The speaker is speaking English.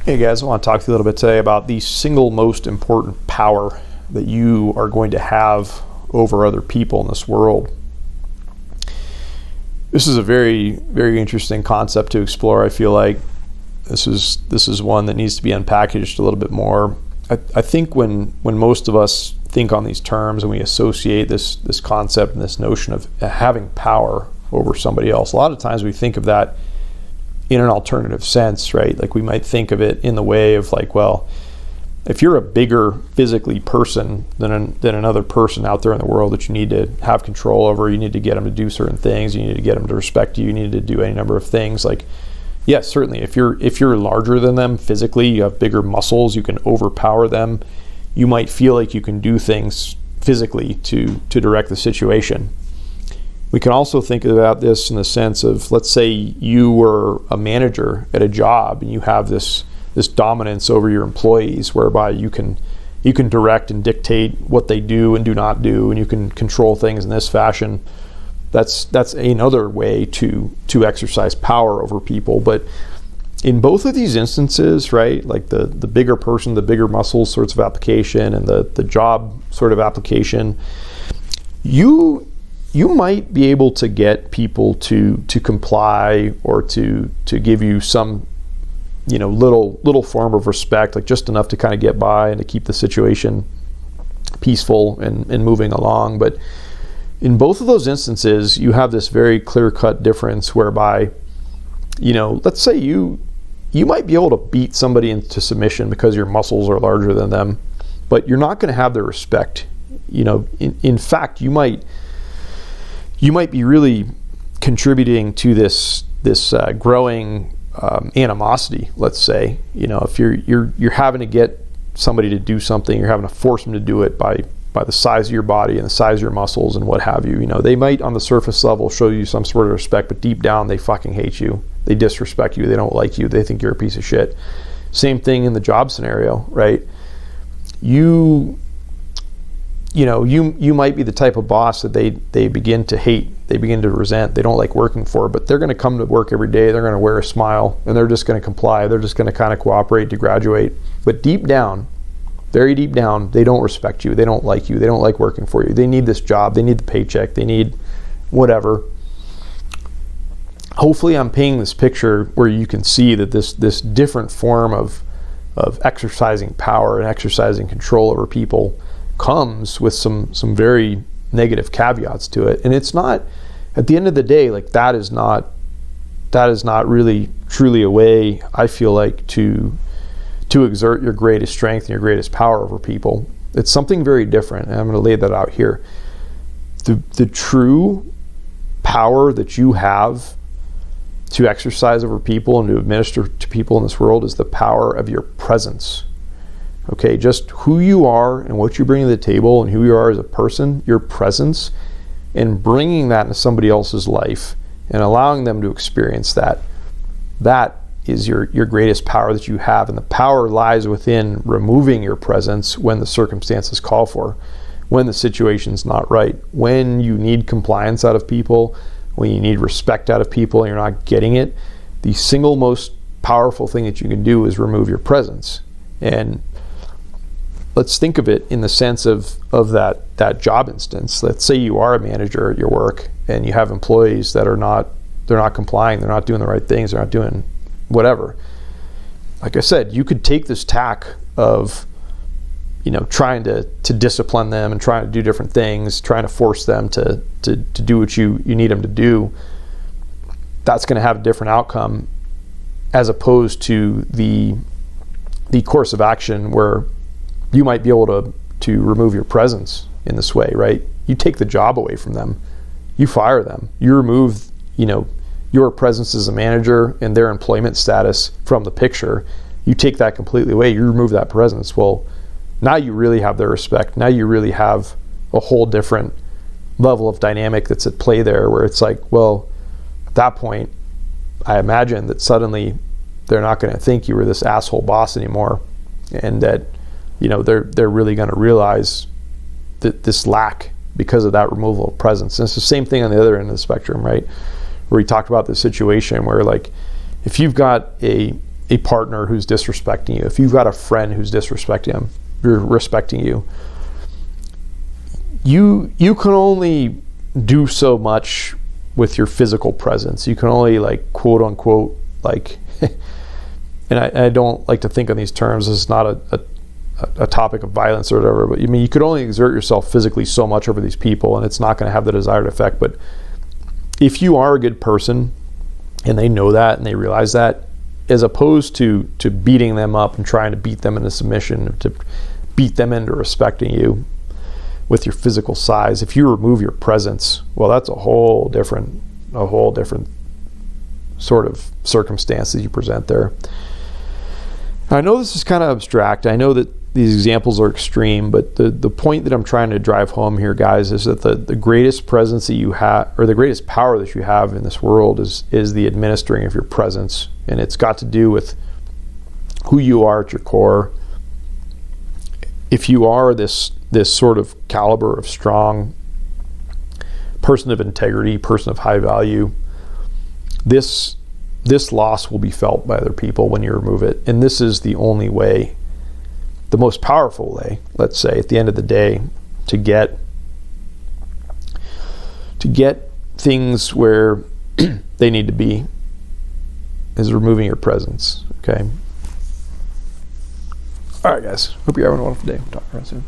Hey guys, I want to talk to you a little bit today about the single most important power that you are going to have over other people in this world. This is a very, very interesting concept to explore. I feel like this is one that needs to be unpackaged a little bit more. I think when most of us think on these terms and we associate this concept and this notion of having power over somebody else, a lot of times we think of that in an alternative sense, right? Like we might think of it in the way of like, well, if you're a bigger physically person than another person out there in the world that you need to have control over, you need to get them to do certain things, you need to get them to respect you need to do any number of things. Like, yes, certainly if you're larger than them physically, you have bigger muscles, you can overpower them, you might feel like you can do things physically to direct the situation. We can also think about this in the sense of, let's say you were a manager at a job and you have this dominance over your employees whereby you can direct and dictate what they do and do not do, and you can control things in this fashion. That's another way to exercise power over people. But in both of these instances, right, like the bigger person, the bigger muscles sorts of application and the job sort of application, you might be able to get people to comply or to give you some, little form of respect, like just enough to kind of get by and to keep the situation peaceful and moving along. But in both of those instances, you have this very clear-cut difference whereby, let's say you might be able to beat somebody into submission because your muscles are larger than them, but you're not going to have their respect. In fact, you might be really contributing to this growing animosity. Let's say, if you're having to get somebody to do something, you're having to force them to do it by the size of your body and the size of your muscles and what have you. They might on the surface level show you some sort of respect, but deep down they fucking hate you. They disrespect you. They don't like you. They think you're a piece of shit. Same thing in the job scenario, right? You might be the type of boss that they begin to hate, they begin to resent, they don't like working for, but they're going to come to work every day, they're going to wear a smile, and they're just going to comply, they're just going to kind of cooperate to graduate. But deep down, very deep down, they don't respect you, they don't like you, they don't like working for you. They need this job, they need the paycheck, they need whatever. Hopefully I'm painting this picture where you can see that this different form of exercising power and exercising control over people comes with some very negative caveats to it. And it's not, at the end of the day, like that is not really truly a way, I feel like, to exert your greatest strength and your greatest power over people. It's something very different, and I'm going to lay that out here. The true power that you have to exercise over people and to administer to people in this world is the power of your presence. Okay, just who you are and what you bring to the table and who you are as a person, your presence, and bringing that into somebody else's life and allowing them to experience that. That is your greatest power that you have, and the power lies within removing your presence when the circumstances call for, when the situation's not right, when you need compliance out of people, when you need respect out of people and you're not getting it. The single most powerful thing that you can do is remove your presence. And let's think of it in the sense of that job instance. Let's say you are a manager at your work and you have employees that they're not complying, they're not doing the right things, they're not doing whatever. Like I said, you could take this tack of trying to discipline them and trying to do different things, trying to force them to do what you need them to do. That's going to have a different outcome as opposed to the course of action where you might be able to remove your presence in this way, right? You take the job away from them, you fire them, you remove, your presence as a manager and their employment status from the picture. You take that completely away, you remove that presence. Well, now you really have their respect. Now you really have a whole different level of dynamic that's at play there, where it's like, well, at that point, I imagine that suddenly they're not going to think you were this asshole boss anymore, and that they're really going to realize that this lack because of that removal of presence. And it's the same thing on the other end of the spectrum, right? Where we talked about the situation where, like, if you've got a a partner who's disrespecting you, if you've got a friend who's disrespecting you're respecting you, you can only do so much with your physical presence. You can only, like, quote unquote, like, and I don't like to think on these terms. This is not a topic of violence or whatever, but I mean, you could only exert yourself physically so much over these people, and it's not going to have the desired effect. But if you are a good person and they know that and they realize that, as opposed to beating them up and trying to beat them into submission, to beat them into respecting you with your physical size, if you remove your presence, well, that's a whole different sort of circumstance that you present there. I know this is kind of abstract. I know that these examples are extreme, but the point that I'm trying to drive home here, guys, is that the greatest presence that you have, or the greatest power that you have in this world, is the administering of your presence. And it's got to do with who you are at your core. If you are this sort of caliber of strong person of integrity, person of high value, this loss will be felt by other people when you remove it. And this is the only way, the most powerful way, let's say, at the end of the day, to get things where they need to be, is removing your presence. Okay. All right, guys. Hope you're having a wonderful day. We'll talk around soon.